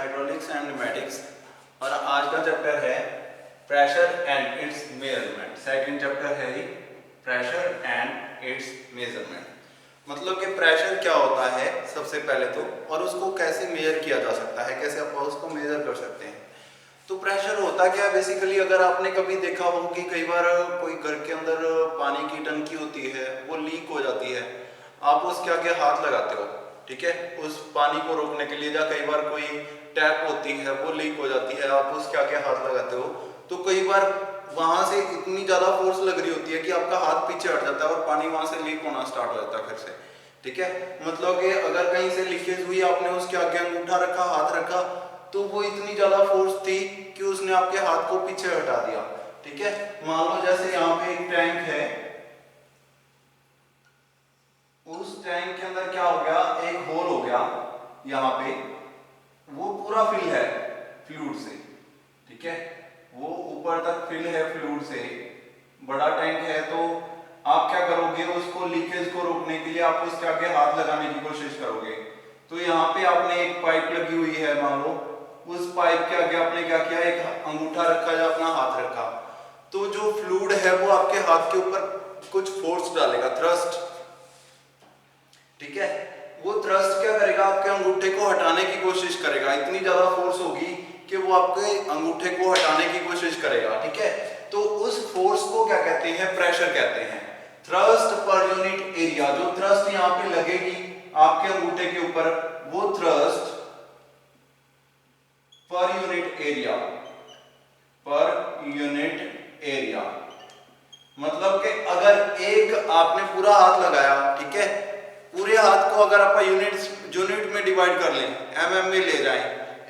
Hydraulics and pneumatics और आज का चैप्टर है pressure and it's measurement. Second chapter है ही प्रेशर एंड इट्स मेजरमेंट। मतलब कि प्रेशर क्या होता है सबसे पहले तो, और उसको कैसे मेजर किया जा सकता है, कैसे आप उसको मेजर कर सकते हैं। तो प्रेशर होता क्या है बेसिकली, अगर आपने कभी देखा हो कि कई बार कोई घर के अंदर पानी की टंकी होती है, वो लीक हो जाती है, आप उसके आगे हाथ लगाते हो, ठीक है, उस पानी को रोकने के लिए। या कई बार कोई टैप होती है वो लीक हो जाती है, आप उसके आगे हाथ लगाते हो, तो कई बार वहां से इतनी ज्यादा फोर्स लग रही होती है कि आपका हाथ पीछे हट जाता है और पानी वहां से लीक होना स्टार्ट हो जाता है फिर से, ठीक है। मतलब कि अगर कहीं से लीकेज हुई, आपने उसके आगे अंगूठा रखा, हाथ रखा, तो वो इतनी ज्यादा फोर्स थी कि उसने आपके हाथ को पीछे हटा दिया, ठीक है। मान लो जैसे यहाँ पे एक टैंक है, उस टैंक के अंदर क्या हो गया, एक होल हो गया यहाँ पे, वो पूरा फिल है फ्लूइड से, ठीक है, वो ऊपर तक फिल है फ्लूइड से, बड़ा टैंक है। तो आप क्या करोगे, उसको लीकेज को रोकने के लिए आप उसके आगे हाथ लगाने की कोशिश करोगे। तो यहाँ पे आपने एक पाइप लगी हुई है, मान लो, उस पाइप के आगे आपने क्या किया, एक अंगूठा रखा या अपना हाथ रखा, तो जो फ्लूइड है वो आपके हाथ के ऊपर कुछ फोर्स डालेगा, थ्रस्ट, ठीक है। वो थ्रस्ट क्या करेगा, आपके अंगूठे को हटाने की कोशिश करेगा, इतनी ज्यादा फोर्स होगी कि वो आपके अंगूठे को हटाने की कोशिश करेगा, ठीक है। तो उस फोर्स को क्या कहते हैं, प्रेशर कहते हैं। थ्रस्ट पर यूनिट एरिया, जो थ्रस्ट यहाँ पे लगेगी आपके अंगूठे के ऊपर, वो थ्रस्ट पर यूनिट एरिया, पर यूनिट एरिया। मतलब कि अगर एक आपने पूरा हाथ लगाया, ठीक है, पूरे हाथ को अगर आप यूनिट में डिवाइड कर लें, एमएम में ले जाएं,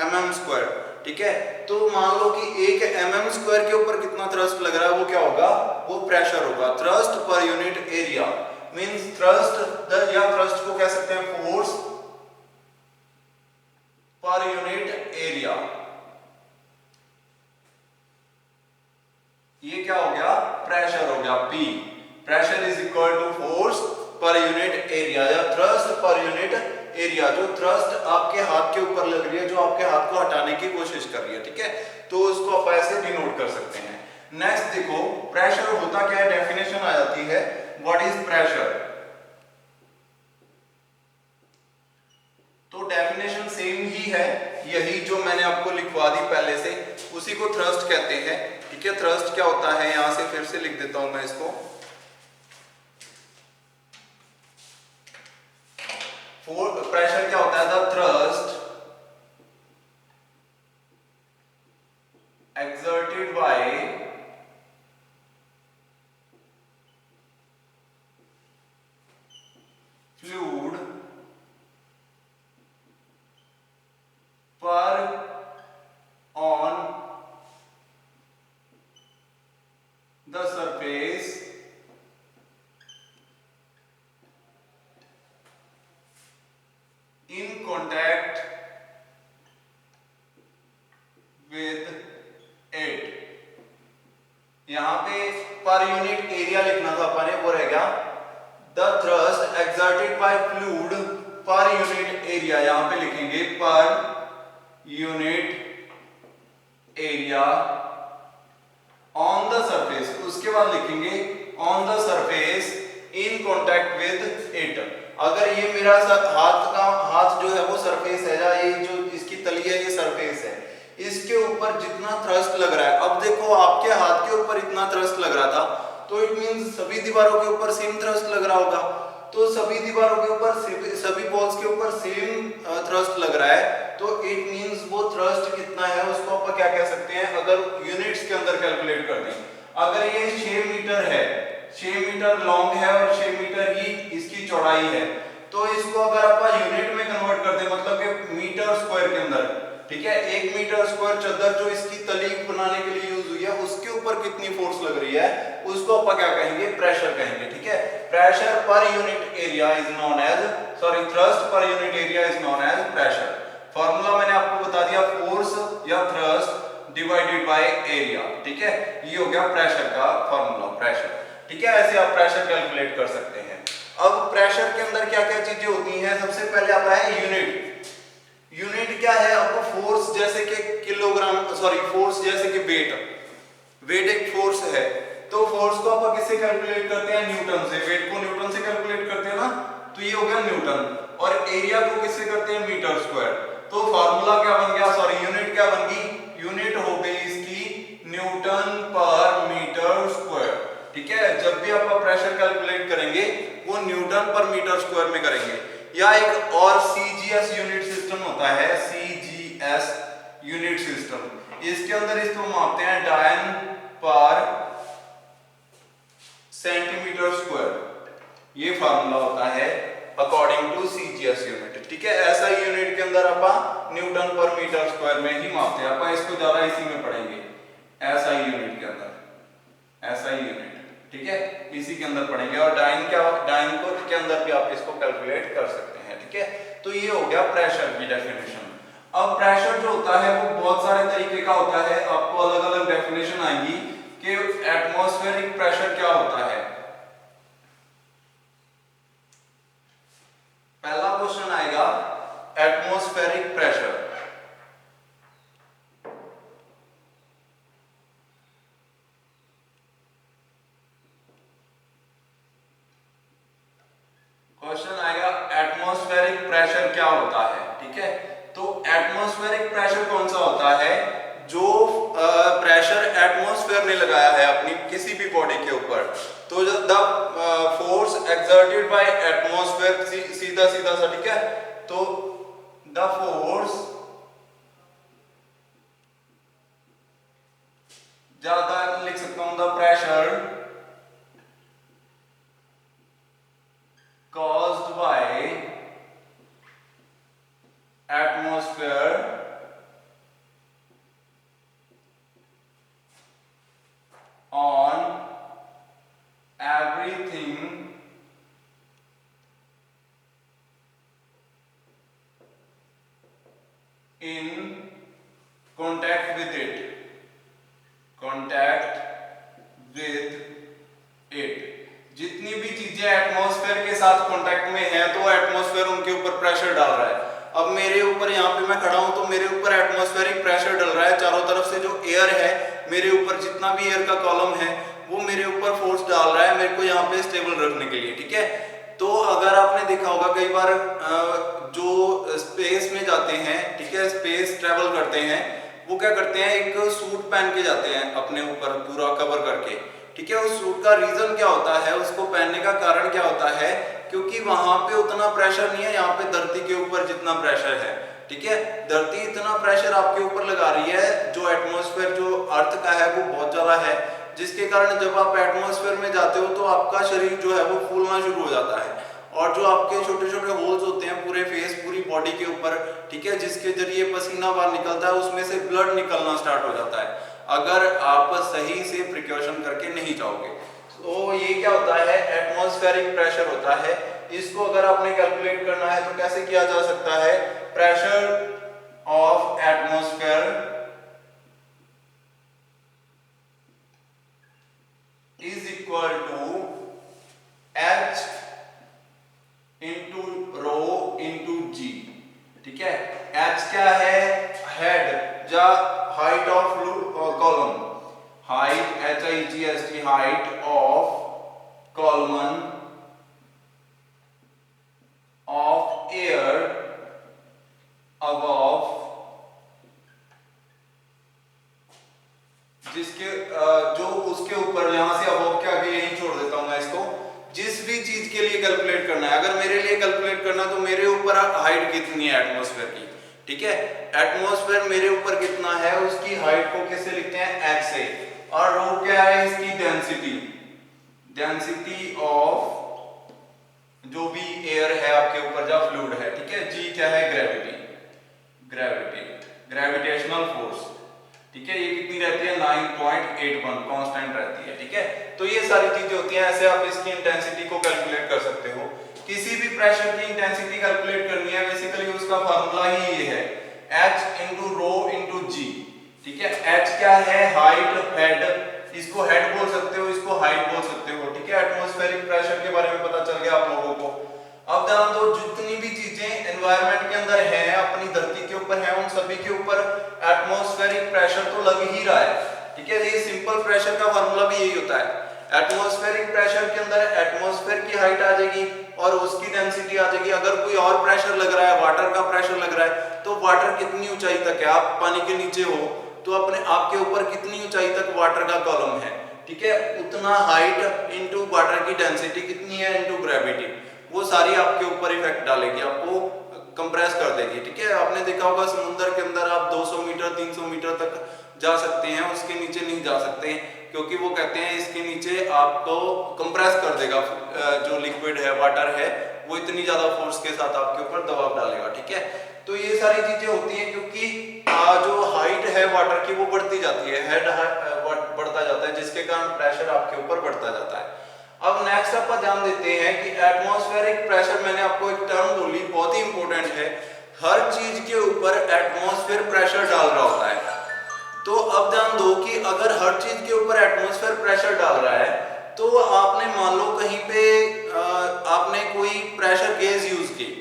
एमएम स्क्वायर, ठीक है, तो मान लो कि एक एमएम स्क्वायर के ऊपर कितना थ्रस्ट लग रहा है, वो क्या होगा, वो प्रेशर होगा। Thrust per unit area means thrust, या थ्रस्ट को कह सकते हैं फोर्स पर यूनिट एरिया। ये क्या हो गया, प्रेशर हो गया, P। Pressure is equal to force per unit area या थ्रस्ट पर यूनिट एरिया। जो थ्रस्ट आपके हाथ के ऊपर लग रही है, जो आपके हाथ को हटाने की कोशिश कर रही है, ठीक है, तो उसको आप ऐसे डिनोट कर सकते हैं। नेक्स्ट देखो, प्रेशर होता क्या है, डेफिनेशन आ जाती है, व्हाट इज प्रेशर। तो डेफिनेशन सेम ही है, यही जो मैंने आपको लिखवा दी पहले से, उसी को थ्रस्ट कहते हैं, ठीक है। थ्रस्ट क्या होता है, यहां से फिर से लिख देता हूं मैं इसको। प्रेशर क्या होता है, the thrust exerted by fluid पर on the surface in contact with it। यहां पे पर यूनिट एरिया लिखना था अपन ने, वो रह गया the thrust exerted by fluid पर यूनिट एरिया। यहां पे लिखेंगे पर unit area on the surface, उसके बाद लिखेंगे on the surface in contact with it. अगर ये मेरा हाथ जो है वो सरफेस है, या ये जो इसकी तली है ये सरफेस है, इसके ऊपर जितना थ्रस्ट लग रहा है, अब देखो आपके हाथ के ऊपर इतना थ्रस्ट लग रहा था, तो इट मींस सभी दीवारों के ऊपर सेम थ्रस्ट लग रहा होगा। तो सभी दीवारों के ऊपर, सभी बॉल्स के ऊपर सेम थ्रस्ट लग रहा है, तो इट मींस वो थ्रस्ट कितना है उसको आप क्या कह सकते हैं, अगर यूनिट्स के अंदर कैलकुलेट कर दें। अगर ये 6 मीटर है, 6 मीटर लॉन्ग है और 6 मीटर ही इसकी चौड़ाई है, तो इसको अगर आप यूनिट में कन्वर्ट कर दें, मतलब कि मीटर स्क्वायर के अंदर, ठीक है, 1 मीटर स्क्वायर चादर जो इसकी तली बनाने के लिए यूज हुई है, उसके ऊपर कितनी फोर्स लग रही है, उसको आप क्या कहेंगे, प्रेशर कहेंगे, ठीक है। Pressure per unit area is known as, thrust per unit area is known as pressure. Formula मैंने आपको बता दिया, फोर्स या थ्रस्ट डिवाइडेड बाय एरिया, ठीक है, ये हो गया प्रेशर का फॉर्मूला, प्रेशर, ठीक है। ऐसे आप प्रेशर कैलकुलेट कर सकते हैं। अब प्रेशर के अंदर क्या क्या चीजें होती हैं, सबसे पहले आता है यूनिट। यूनिट क्या है, आपको फोर्स जैसे कि किलोग्राम, सॉरी फोर्स जैसे कि वेट एक फोर्स है, तो फोर्स को आप किससे कैलकुलेट करते हैं? न्यूटन से। वेट को न्यूटन से कैलकुलेट करते हैं ना, तो ये हो गया न्यूटन। और एरिया को किससे करते हैं? Metre square. तो फार्मूला क्या बन गया, सॉरी यूनिट क्या बन गई? यूनिट हो गई इसकी न्यूटन पर मीटर स्क्वायर। ठीक है, जब भी आप प्रेशर कैलकुलेट करेंगे वो न्यूटन पर मीटर स्क्वायर में करेंगे। या एक और सीजीएस यूनिट सिस्टम होता है, सीजीएस यूनिट सिस्टम, इसके अंदर इसको मापते हैं डायन पर सेंटीमीटर स्क्वायर। ये फार्मूला होता है अकॉर्डिंग टू सीजीएस यूनिट। ठीक है, ऐसा ही यूनिट के अंदर आप न्यूटन पर मीटर स्क्वायर में ही मापते हैं। आप इसको ज्यादा इसी में पढ़ेंगे, ऐसा ही यूनिट के अंदर, ऐसा ही यूनिट। ठीक है, इसी के अंदर पढ़ेंगे। और डाइन को के अंदर भी आप इसको कैलकुलेट कर सकते हैं। ठीक है, तो ये हो गया प्रेशर की डेफिनेशन। अब प्रेशर जो होता है वो बहुत सारे तरीके का होता है, आपको अलग अलग डेफिनेशन आएंगी कि एटमॉस्फेरिक प्रेशर क्या होता है। पहला क्वेश्चन आएगा एटमॉस्फेरिक प्रेशर। क्वेश्चन आएगा एटमॉस्फेरिक प्रेशर क्या होता है। ठीक है, तो एटमॉस्फेरिक प्रेशर कौन सा होता है? जो प्रेशर एटमॉस्फेयर ने लगाया है अपनी किसी भी बॉडी के ऊपर, तो the force exerted by atmosphere, सीधा सीधा सा। ठीक है, तो द फोर्स, ज्यादा लिख सकता हूं, the pressure caused by atmosphere on everything in contact with it, contact with it। जितनी भी चीजें एटमॉस्फेयर के साथ कांटेक्ट में है तो एटमॉस्फेयर उनके ऊपर प्रेशर डाल रहा है। अब मेरे ऊपर, यहाँ पे मैं खड़ा हूं तो मेरे ऊपर एटमॉस्फेरिक प्रेशर डल रहा है, चारों तरफ से जो एयर है मेरे ऊपर, जितना भी एयर का कॉलम है वो मेरे ऊपर फोर्स डाल रहा है मेरे को यहाँ पे स्टेबल रखने के लिए। ठीक है, तो अगर आपने देखा होगा कई बार जो स्पेस में जाते हैं, ठीक है, स्पेस ट्रेवल करते हैं, वो क्या करते हैं, एक सूट पहन के जाते हैं अपने ऊपर पूरा कवर करके। ठीक है, उस सूट का रीजन क्या होता है, उसको पहनने का कारण क्या होता है? क्योंकि वहां पे उतना प्रेशर नहीं है यहाँ पे धरती के ऊपर जितना प्रेशर है। ठीक है, धरती इतना प्रेशर आपके ऊपर लगा रही है, जो एटमॉस्फेयर जो अर्थ का है वो बहुत ज्यादा है, जिसके कारण जब आप एटमॉस्फेयर में जाते हो तो आपका शरीर जो है वो फूलना शुरू हो जाता है। और जो आपके छोटे छोटे होल्स होते हैं पूरे फेस, पूरी बॉडी के ऊपर, ठीक है, जिसके जरिए पसीना बाहर निकलता है, उसमें से ब्लड निकलना स्टार्ट हो जाता है अगर आप सही से प्रिकॉशन करके नहीं जाओगे। तो ये क्या होता है? एटमॉस्फेरिक प्रेशर होता है। इसको अगर आपने कैलकुलेट करना है तो कैसे किया जा सकता है? Pressure of atmosphere is equal to H into rho into g. ठीक है, H क्या है? हेड या height of column, height HIGHT, height of column of air above, जिसके जो उसके ऊपर, यहां से अबव के आगे यही छोड़ देता हूं मैं इसको। जिस भी चीज के लिए कैलकुलेट करना है, अगर मेरे लिए कैलकुलेट करना तो मेरे ऊपर हाइट कितनी है एटमॉस्फेयर की। ठीक है, एटमॉस्फेयर मेरे ऊपर कितना है उसकी हाइट को कैसे लिखते हैं? h से। और रो क्या है इसकी? डेंसिटी, डेंसिटी ऑफ जो भी एयर है आपके ऊपर, जो फ्लूइड है। ठीक है, जी क्या है? Gravity, gravitational force. ठीक है, ये कितनी रहती है? 9.81 कांस्टेंट रहती है। ठीक है, तो ये सारी चीजें होती हैं। ऐसे आप इसकी इंटेंसिटी को कैलकुलेट कर सकते हो। किसी भी प्रेशर की इंटेंसिटी कैलकुलेट करनी है, बेसिकली उसका फार्मूला ही ये है, H into rho into g. ठीक है, H क्या है? हाइट, हेड, इसको हेड बोल सकते हो, इसको हाइट बोल सकते हो। ठीक है, एटमॉस्फेरिक प्रेशर के बारे में पता चल गया आप लोगों को। अब ध्यान दो, जितनी भी चीजें एनवायरनमेंट के अंदर है, अपनी धरती के ऊपर है, उन सभी के ऊपर प्रेशर तो लग ही रहा है, ठीक है। ये सिंपल प्रेशर का फार्मूला भी यही होता है। एटमॉस्फेरिक प्रेशर के अंदर एटमॉस्फेयर की हाइट आ जाएगी और उसकी डेंसिटी आ जाएगी। अगर कोई और प्रेशर लग रहा है, वाटर का प्रेशर लग रहा है, तो वाटर कितनी ऊंचाई तक है, आप पानी के नीचे हो तो अपने आपके ऊपर कितनी ऊंचाई तक वाटर का कॉलम है, ठीक है, उतना हाइट इनटू वाटर की डेंसिटी कितनी है इनटू ग्रेविटी, वो सारी आपके ऊपर इफेक्ट डालेगी, आपको कंप्रेस कर देगी, ठीक है। आपने देखा होगा समुद्र के अंदर आप 200 मीटर 300 मीटर तक जा सकते हैं, उसके नीचे नहीं जा सकते, क्योंकि वो कहते हैं इसके नीचे आपको कंप्रेस कर देगा, जो लिक्विड है वाटर है वो इतनी ज्यादा फोर्स के साथ आपके ऊपर दबाव डालेगा, ठीक है। तो ये सारी चीजें होती हैं क्योंकि जो हाइट है वाटर की वो बढ़ती जाती है, हेड बढ़ता जाता है, जिसके कारण प्रेशर आपके ऊपर बढ़ता जाता है। अब नेक्स्ट आप ध्यान देते हैं कि एटमॉस्फेरिक प्रेशर, मैंने आपको एक टर्म बोली बहुत ही इंपॉर्टेंट है, हर चीज के ऊपर एटमॉस्फेयर प्रेशर डाल रहा होता है। तो अब ध्यान दो कि अगर हर चीज के ऊपर एटमॉस्फेयर प्रेशर डाल रहा है, तो आपने मान लो कहीं पे आपने कोई प्रेशर गेज यूज की,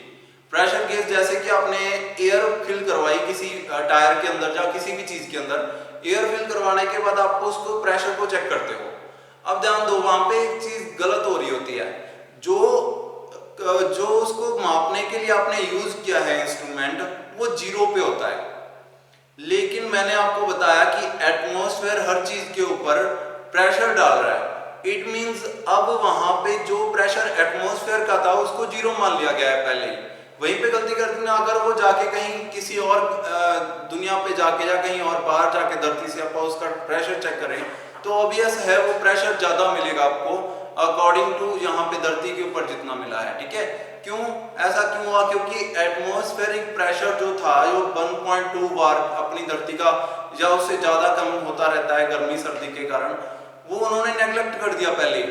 प्रेशर गेज जैसे कि आपने एयर फिल करवाई किसी टायर के अंदर या किसी भी चीज के अंदर, एयर फिल करवाने के बाद आपको उसको प्रेशर को चेक करते हो। अब ध्यान दो वहां पे एक चीज गलत हो रही होती है, जो उसको मापने के लिए आपने यूज किया है इंस्ट्रूमेंट, वो जीरो पे होता है। लेकिन मैंने आपको बताया कि एटमॉस्फेयर हर चीज के ऊपर प्रेशर डाल रहा है, इट मींस अब वहां पे जो प्रेशर एटमॉस्फेयर का था उसको जीरो मान लिया गया है पहले ही। वहीं पे गलती कर दी ना, अगर वो जाके कहीं किसी और दुनिया पे जाके या कहीं और बाहर जाके धरती से आप उसका प्रेशर चेक करें, तो ऑब्वियस है वो प्रेशर ज्यादा मिलेगा आपको अकॉर्डिंग टू यहाँ पे धरती के ऊपर जितना मिला है, ठीक है। क्यों ऐसा क्यों हुआ? क्योंकि एटमॉस्फेरिक प्रेशर जो था जो 1.2 बार अपनी धरती का या उससे ज्यादा कम होता रहता है गर्मी सर्दी के कारण, वो उन्होंने नेग्लेक्ट कर दिया पहले,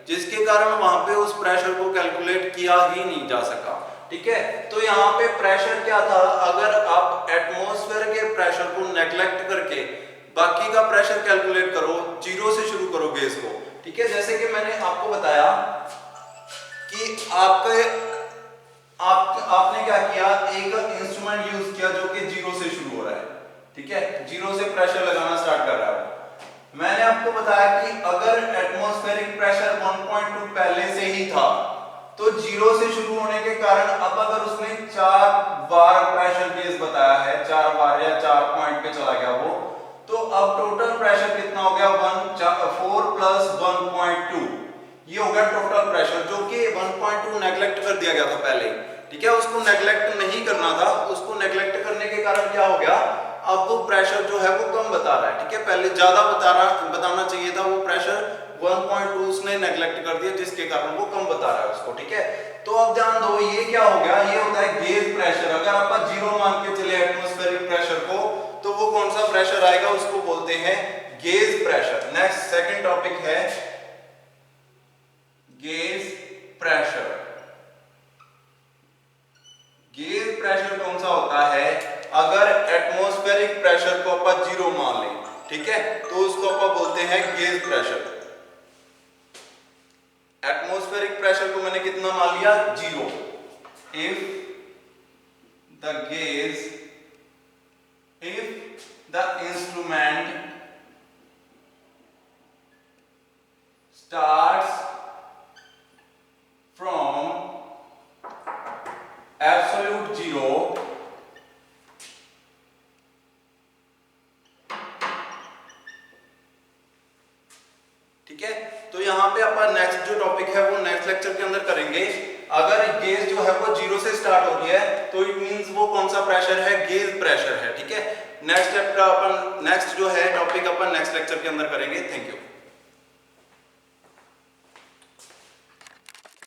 जिसके कारण वहां पे उस प्रेशर को कैलकुलेट किया ही नहीं जा सका, ठीक है। तो यहाँ पे प्रेशर क्या था, अगर आप एटमॉस्फेयर के प्रेशर को नेग्लेक्ट करके बाकी का प्रेशर कैलकुलेट करो, जीरो से शुरू करो गेज को, ठीक है। जैसे कि मैंने आपको बताया कि आपने क्या किया, एक इंस्ट्रूमेंट यूज किया जो कि जीरो से शुरू हो रहा है, ठीक है, जीरो से प्रेशर लगाना स्टार्ट कर रहा है। मैंने आपको बताया कि अगर एटमॉस्फेरिक प्रेशर 1.2 पहले से ही था, तो जीरो से शुरू होने के कारण अब अगर उसने 4 बार प्रेशर गेज बताया है, 4 बार या 4 पॉइंट पे चला गया वो, तो अब टोटल प्रेशर कितना हो गया, 4 प्लस 1.2, ये हो गया टोटल प्रेशर, जो कि 1.2 नेग्लेक्ट कर दिया गया था पहले, ठीक है। उसको नेग्लेक्ट नहीं करना था, उसको नेग्लेक्ट करने के कारण क्या हो गया, अब वो प्रेशर जो है वो कम बता रहा है, ठीक है। पहले ज्यादा बताना चाहिए था, वो प्रेशर 1.2 उसने नेग्लेक्ट कर दिया, जिसके कारण वो कम बता रहा है उसको, ठीक है। तो अब ध्यान दो ये क्या हो गया, ये होता है गेज प्रेशर। अगर आप जीरो मान के चले एटमॉस्फेरिक प्रेशर को, तो वो कौन सा प्रेशर आएगा, उसको बोलते हैं gauge pressure. Next second topic है गेज प्रेशर। गेज प्रेशर कौन सा होता है, अगर एटमॉस्फेरिक प्रेशर को आप जीरो मान लें, ठीक है, तो उसको आप बोलते हैं गेज प्रेशर। एटमॉस्फेरिक प्रेशर को मैंने कितना मान लिया, zero. If the instrument starts from absolute zero ठीक है। तो यहाँ पे अपन नेक्स्ट जो टॉपिक है वो नेक्स्ट लेक्चर के अंदर करेंगे। अगर गेज जो है वो जीरो से स्टार्ट हो रही है तो इट मींस वो कौन सा प्रेशर है, गेज प्रेशर है, ठीक है। नेक्स्ट चैप्टर अपन नेक्स्ट जो है टॉपिक अपन नेक्स्ट लेक्चर के अंदर करेंगे। Thank you.